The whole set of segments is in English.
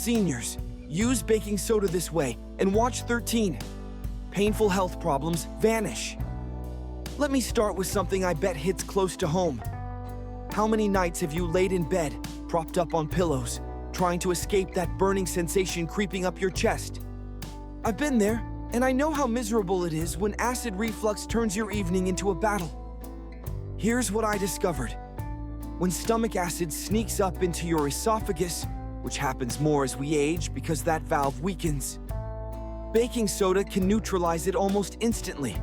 Seniors, use baking soda this way and watch 13. Painful health problems vanish. Let me start with something I bet hits close to home. How many nights have you laid in bed, propped up on pillows, trying to escape that burning sensation creeping up your chest? I've been there, and I know how miserable it is when acid reflux turns your evening into a battle. Here's what I discovered. When stomach acid sneaks up into your esophagus, which happens more as we age because that valve weakens, baking soda can neutralize it almost instantly.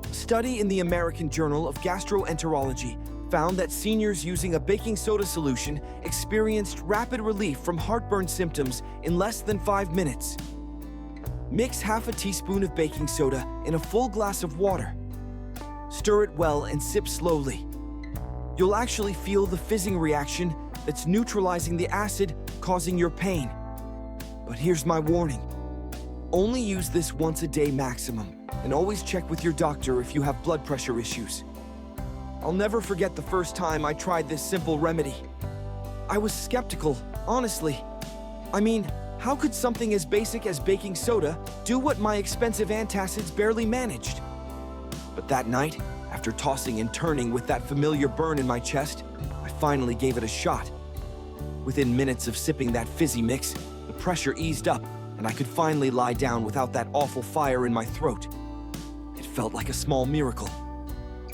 A study in the American Journal of Gastroenterology found that seniors using a baking soda solution experienced rapid relief from heartburn symptoms in less than 5 minutes. Mix half a teaspoon of baking soda in a full glass of water. Stir it well and sip slowly. You'll actually feel the fizzing reaction that's neutralizing the acid causing your pain. But here's my warning. Only use this once a day maximum, and always check with your doctor if you have blood pressure issues. I'll never forget the first time I tried this simple remedy. I was skeptical, honestly. I mean, how could something as basic as baking soda do what my expensive antacids barely managed? But that night, after tossing and turning with that familiar burn in my chest, I finally gave it a shot. Within minutes of sipping that fizzy mix, the pressure eased up, and I could finally lie down without that awful fire in my throat. It felt like a small miracle.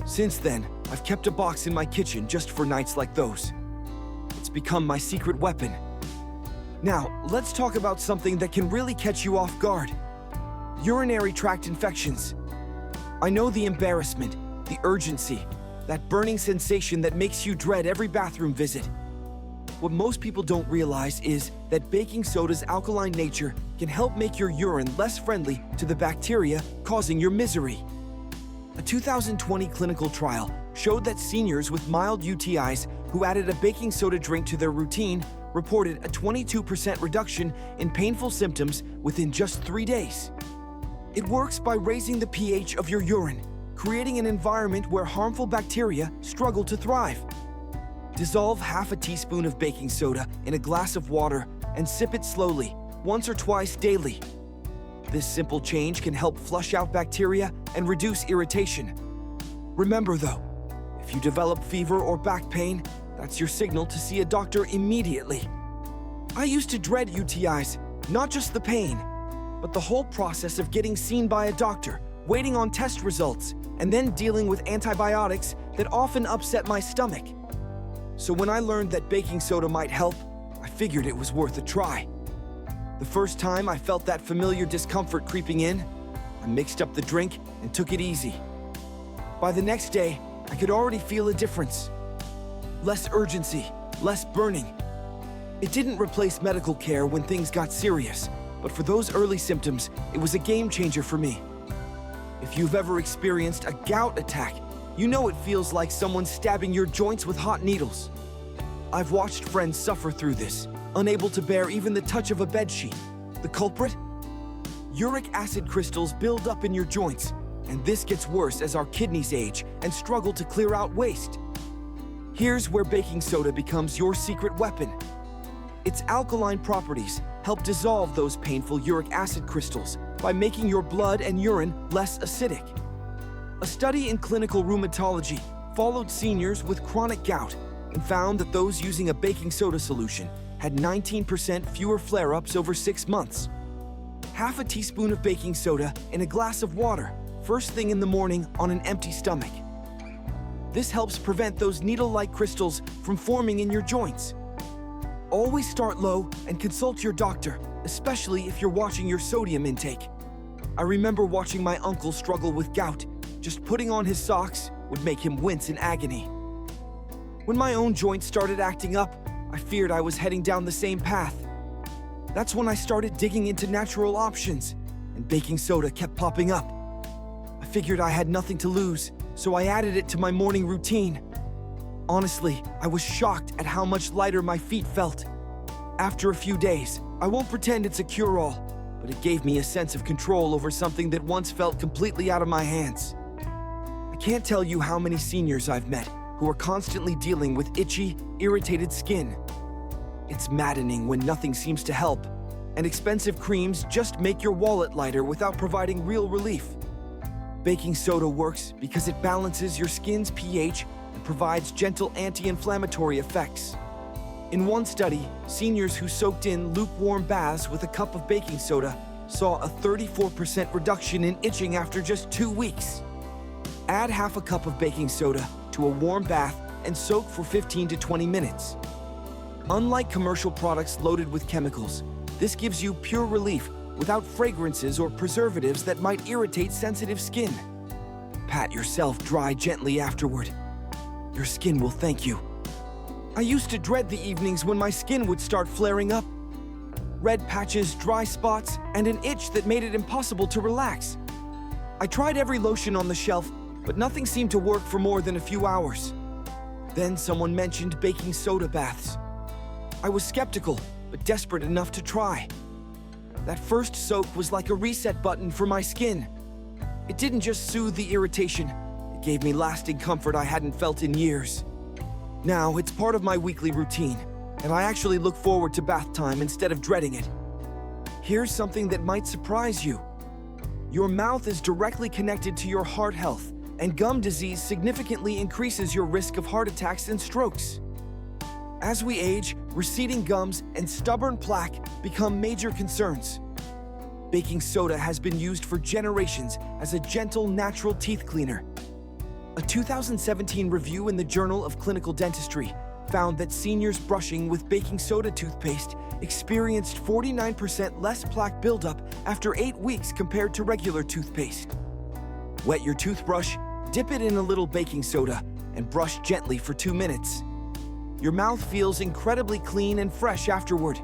Since then, I've kept a box in my kitchen just for nights like those. It's become my secret weapon. Now, let's talk about something that can really catch you off guard. Urinary tract infections. I know the embarrassment, the urgency, that burning sensation that makes you dread every bathroom visit. What most people don't realize is that baking soda's alkaline nature can help make your urine less friendly to the bacteria causing your misery. A 2020 clinical trial showed that seniors with mild UTIs who added a baking soda drink to their routine reported a 22% reduction in painful symptoms within just 3 days. It works by raising the pH of your urine, creating an environment where harmful bacteria struggle to thrive. Dissolve half a teaspoon of baking soda in a glass of water and sip it slowly, once or twice daily. This simple change can help flush out bacteria and reduce irritation. Remember though, if you develop fever or back pain, that's your signal to see a doctor immediately. I used to dread UTIs, not just the pain, but the whole process of getting seen by a doctor, waiting on test results, and then dealing with antibiotics that often upset my stomach. So when I learned that baking soda might help, I figured it was worth a try. The first time I felt that familiar discomfort creeping in, I mixed up the drink and took it easy. By the next day, I could already feel a difference. Less urgency, less burning. It didn't replace medical care when things got serious, but for those early symptoms, it was a game changer for me. If you've ever experienced a gout attack, you know it feels like someone stabbing your joints with hot needles. I've watched friends suffer through this, unable to bear even the touch of a bedsheet. The culprit? Uric acid crystals build up in your joints, and this gets worse as our kidneys age and struggle to clear out waste. Here's where baking soda becomes your secret weapon. Its alkaline properties help dissolve those painful uric acid crystals by making your blood and urine less acidic. A study in clinical rheumatology followed seniors with chronic gout and found that those using a baking soda solution had 19% fewer flare-ups over 6 months. Half a teaspoon of baking soda in a glass of water, first thing in the morning on an empty stomach. This helps prevent those needle-like crystals from forming in your joints. Always start low and consult your doctor, especially if you're watching your sodium intake. I remember watching my uncle struggle with gout. Just putting on his socks would make him wince in agony. When my own joints started acting up, I feared I was heading down the same path. That's when I started digging into natural options, and baking soda kept popping up. I figured I had nothing to lose, so I added it to my morning routine. Honestly, I was shocked at how much lighter my feet felt. After a few days, I won't pretend it's a cure-all, but it gave me a sense of control over something that once felt completely out of my hands. I can't tell you how many seniors I've met who are constantly dealing with itchy, irritated skin. It's maddening when nothing seems to help, and expensive creams just make your wallet lighter without providing real relief. Baking soda works because it balances your skin's pH and provides gentle anti-inflammatory effects. In one study, seniors who soaked in lukewarm baths with a cup of baking soda saw a 34% reduction in itching after just 2 weeks. Add half a cup of baking soda to a warm bath and soak for 15 to 20 minutes. Unlike commercial products loaded with chemicals, this gives you pure relief without fragrances or preservatives that might irritate sensitive skin. Pat yourself dry gently afterward. Your skin will thank you. I used to dread the evenings when my skin would start flaring up. Red patches, dry spots, and an itch that made it impossible to relax. I tried every lotion on the shelf, but nothing seemed to work for more than a few hours. Then someone mentioned baking soda baths. I was skeptical, but desperate enough to try. That first soak was like a reset button for my skin. It didn't just soothe the irritation, it gave me lasting comfort I hadn't felt in years. Now it's part of my weekly routine, and I actually look forward to bath time instead of dreading it. Here's something that might surprise you. Your mouth is directly connected to your heart health, and gum disease significantly increases your risk of heart attacks and strokes. As we age, receding gums and stubborn plaque become major concerns. Baking soda has been used for generations as a gentle, natural teeth cleaner. A 2017 review in the Journal of Clinical Dentistry found that seniors brushing with baking soda toothpaste experienced 49% less plaque buildup after 8 weeks compared to regular toothpaste. Wet your toothbrush, dip it in a little baking soda, and brush gently for 2 minutes. Your mouth feels incredibly clean and fresh afterward.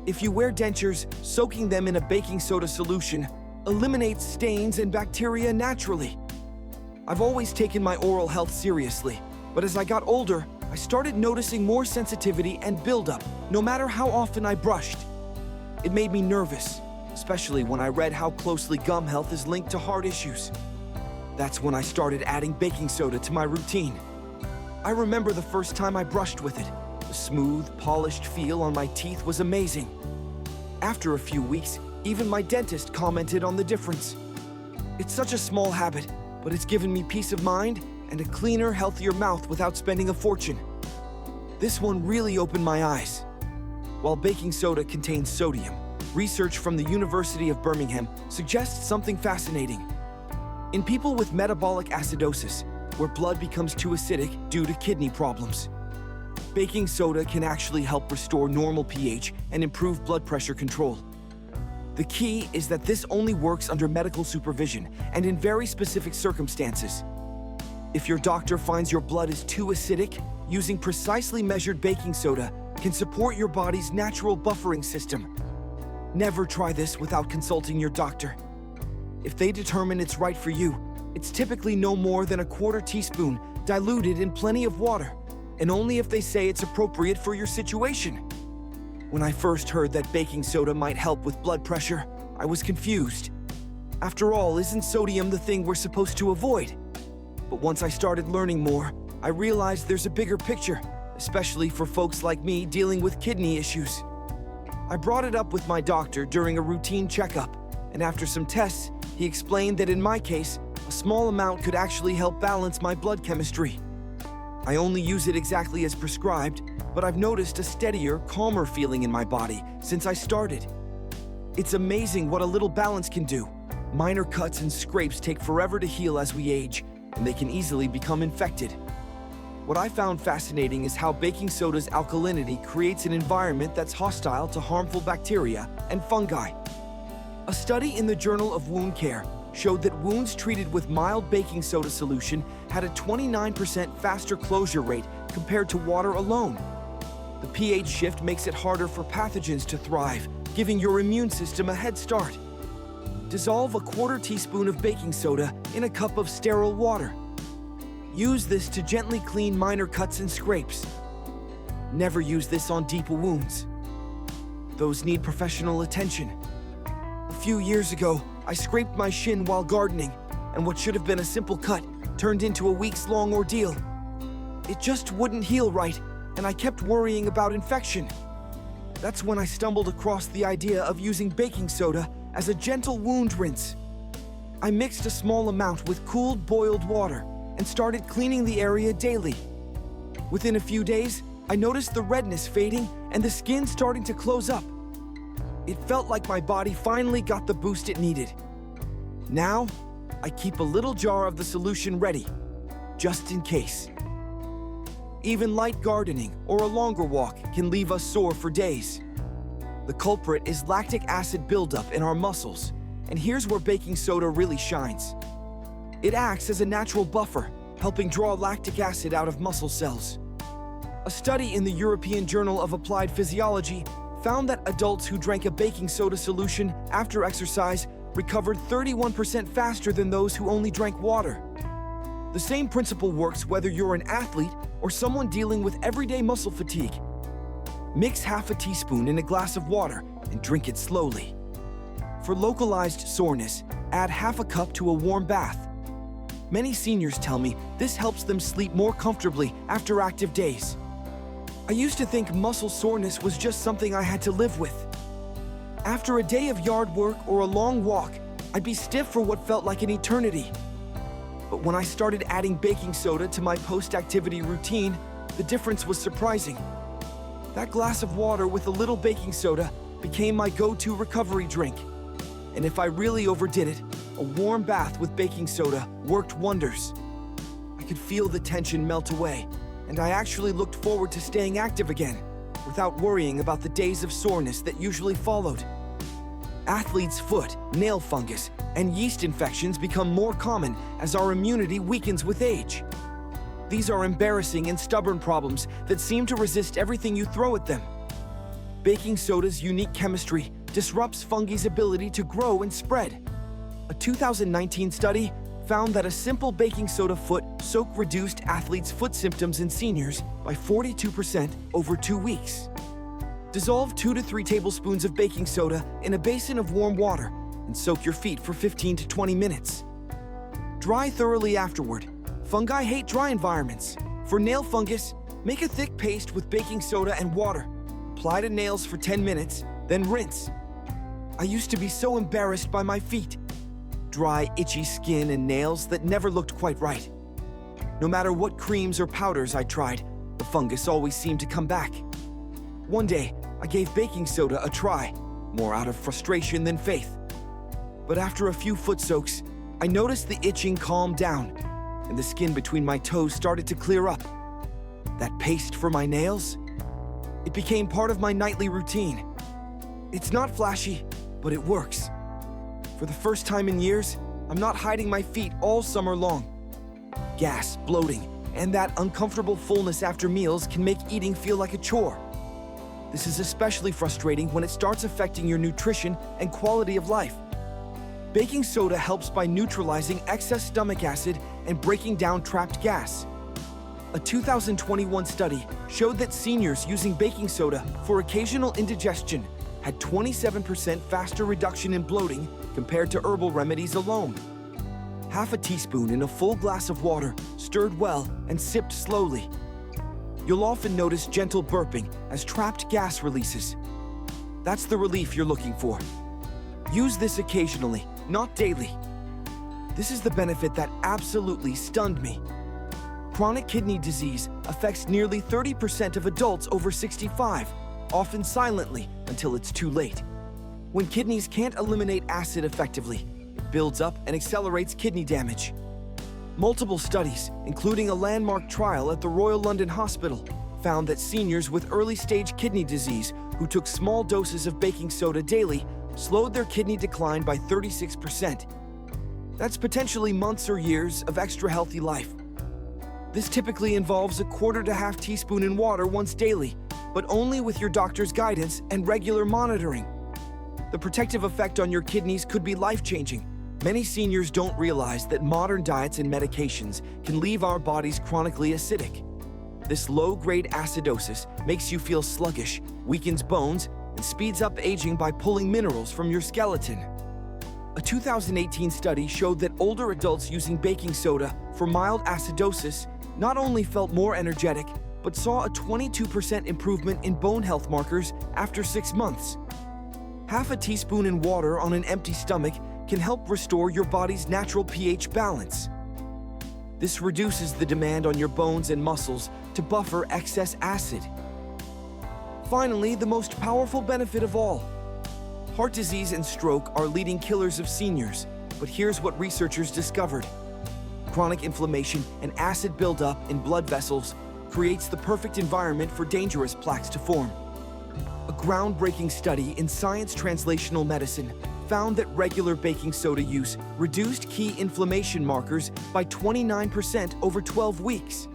If you wear dentures, soaking them in a baking soda solution eliminates stains and bacteria naturally. I've always taken my oral health seriously, but as I got older, I started noticing more sensitivity and buildup, no matter how often I brushed. It made me nervous, especially when I read how closely gum health is linked to heart issues. That's when I started adding baking soda to my routine. I remember the first time I brushed with it. The smooth, polished feel on my teeth was amazing. After a few weeks, even my dentist commented on the difference. It's such a small habit, but it's given me peace of mind and a cleaner, healthier mouth without spending a fortune. This one really opened my eyes. While baking soda contains sodium, research from the University of Birmingham suggests something fascinating. In people with metabolic acidosis, where blood becomes too acidic due to kidney problems, baking soda can actually help restore normal pH and improve blood pressure control. The key is that this only works under medical supervision and in very specific circumstances. If your doctor finds your blood is too acidic, using precisely measured baking soda can support your body's natural buffering system. Never try this without consulting your doctor. If they determine it's right for you, it's typically no more than a quarter teaspoon diluted in plenty of water, and only if they say it's appropriate for your situation. When I first heard that baking soda might help with blood pressure, I was confused. After all, isn't sodium the thing we're supposed to avoid? But once I started learning more, I realized there's a bigger picture, especially for folks like me dealing with kidney issues. I brought it up with my doctor during a routine checkup, and after some tests, he explained that in my case, a small amount could actually help balance my blood chemistry. I only use it exactly as prescribed, but I've noticed a steadier, calmer feeling in my body since I started. It's amazing what a little balance can do. Minor cuts and scrapes take forever to heal as we age, and they can easily become infected. What I found fascinating is how baking soda's alkalinity creates an environment that's hostile to harmful bacteria and fungi. A study in the Journal of Wound Care showed that wounds treated with mild baking soda solution had a 29% faster closure rate compared to water alone. The pH shift makes it harder for pathogens to thrive, giving your immune system a head start. Dissolve a quarter teaspoon of baking soda in a cup of sterile water. Use this to gently clean minor cuts and scrapes. Never use this on deep wounds. Those need professional attention. A few years ago, I scraped my shin while gardening, and what should have been a simple cut turned into a weeks-long ordeal. It just wouldn't heal right, and I kept worrying about infection. That's when I stumbled across the idea of using baking soda as a gentle wound rinse. I mixed a small amount with cooled boiled water and started cleaning the area daily. Within a few days, I noticed the redness fading and the skin starting to close up. It felt like my body finally got the boost it needed. Now, I keep a little jar of the solution ready, just in case. Even light gardening or a longer walk can leave us sore for days. The culprit is lactic acid buildup in our muscles, and here's where baking soda really shines. It acts as a natural buffer, helping draw lactic acid out of muscle cells. A study in the European Journal of Applied Physiology found that adults who drank a baking soda solution after exercise recovered 31% faster than those who only drank water. The same principle works whether you're an athlete or someone dealing with everyday muscle fatigue. Mix half a teaspoon in a glass of water and drink it slowly. For localized soreness, add half a cup to a warm bath. Many seniors tell me this helps them sleep more comfortably after active days. I used to think muscle soreness was just something I had to live with. After a day of yard work or a long walk, I'd be stiff for what felt like an eternity. But when I started adding baking soda to my post-activity routine, the difference was surprising. That glass of water with a little baking soda became my go-to recovery drink. And if I really overdid it, a warm bath with baking soda worked wonders. I could feel the tension melt away, and I actually looked forward to staying active again, without worrying about the days of soreness that usually followed. Athlete's foot, nail fungus, and yeast infections become more common as our immunity weakens with age. These are embarrassing and stubborn problems that seem to resist everything you throw at them. Baking soda's unique chemistry disrupts fungi's ability to grow and spread. A 2019 study found that a simple baking soda foot soak reduced athletes' foot symptoms in seniors by 42% over 2 weeks. Dissolve 2 to 3 tablespoons of baking soda in a basin of warm water and soak your feet for 15 to 20 minutes. Dry thoroughly afterward. Fungi hate dry environments. For nail fungus, make a thick paste with baking soda and water. Apply to nails for 10 minutes, then rinse. I used to be so embarrassed by my feet. Dry, itchy skin and nails that never looked quite right. No matter what creams or powders I tried, the fungus always seemed to come back. One day, I gave baking soda a try, more out of frustration than faith. But after a few foot soaks, I noticed the itching calmed down, and the skin between my toes started to clear up. That paste for my nails? It became part of my nightly routine. It's not flashy, but it works. For the first time in years, I'm not hiding my feet all summer long. Gas, bloating, and that uncomfortable fullness after meals can make eating feel like a chore. This is especially frustrating when it starts affecting your nutrition and quality of life. Baking soda helps by neutralizing excess stomach acid and breaking down trapped gas. A 2021 study showed that seniors using baking soda for occasional indigestion had 27% faster reduction in bloating compared to herbal remedies alone. Half a teaspoon in a full glass of water, stirred well and sipped slowly. You'll often notice gentle burping as trapped gas releases. That's the relief you're looking for. Use this occasionally, not daily. This is the benefit that absolutely stunned me. Chronic kidney disease affects nearly 30% of adults over 65, often silently until it's too late. When kidneys can't eliminate acid effectively, it builds up and accelerates kidney damage. Multiple studies, including a landmark trial at the Royal London Hospital, found that seniors with early-stage kidney disease who took small doses of baking soda daily slowed their kidney decline by 36%. That's potentially months or years of extra healthy life. This typically involves a quarter to half teaspoon in water once daily, but only with your doctor's guidance and regular monitoring. The protective effect on your kidneys could be life-changing. Many seniors don't realize that modern diets and medications can leave our bodies chronically acidic. This low-grade acidosis makes you feel sluggish, weakens bones, and speeds up aging by pulling minerals from your skeleton. A 2018 study showed that older adults using baking soda for mild acidosis not only felt more energetic, but saw a 22% improvement in bone health markers after 6 months. Half a teaspoon in water on an empty stomach can help restore your body's natural pH balance. This reduces the demand on your bones and muscles to buffer excess acid. Finally, the most powerful benefit of all. Heart disease and stroke are leading killers of seniors, but here's what researchers discovered. Chronic inflammation and acid buildup in blood vessels creates the perfect environment for dangerous plaques to form. A groundbreaking study in Science Translational Medicine found that regular baking soda use reduced key inflammation markers by 29% over 12 weeks.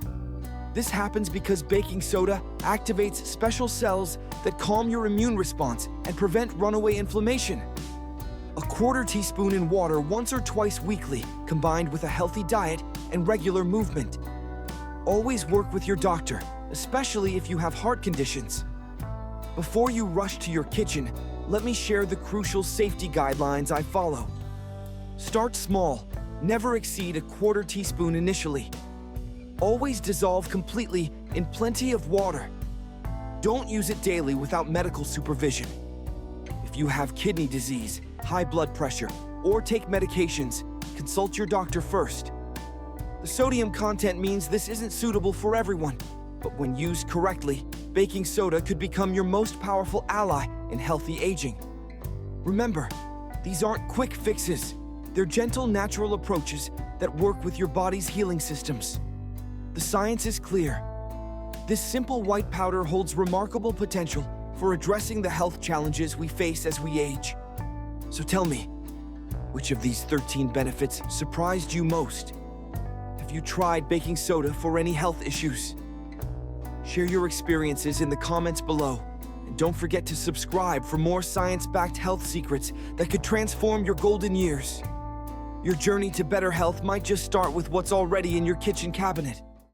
This happens because baking soda activates special cells that calm your immune response and prevent runaway inflammation. A quarter teaspoon in water once or twice weekly, combined with a healthy diet and regular movement. Always work with your doctor, especially if you have heart conditions. Before you rush to your kitchen, let me share the crucial safety guidelines I follow. Start small. Never exceed a quarter teaspoon initially. Always dissolve completely in plenty of water. Don't use it daily without medical supervision. If you have kidney disease, high blood pressure, or take medications, consult your doctor first. The sodium content means this isn't suitable for everyone, but when used correctly, baking soda could become your most powerful ally in healthy aging. Remember, these aren't quick fixes. They're gentle, natural approaches that work with your body's healing systems. The science is clear. This simple white powder holds remarkable potential for addressing the health challenges we face as we age. So tell me, which of these 13 benefits surprised you most? Have you tried baking soda for any health issues? Share your experiences in the comments below, and don't forget to subscribe for more science-backed health secrets that could transform your golden years. Your journey to better health might just start with what's already in your kitchen cabinet.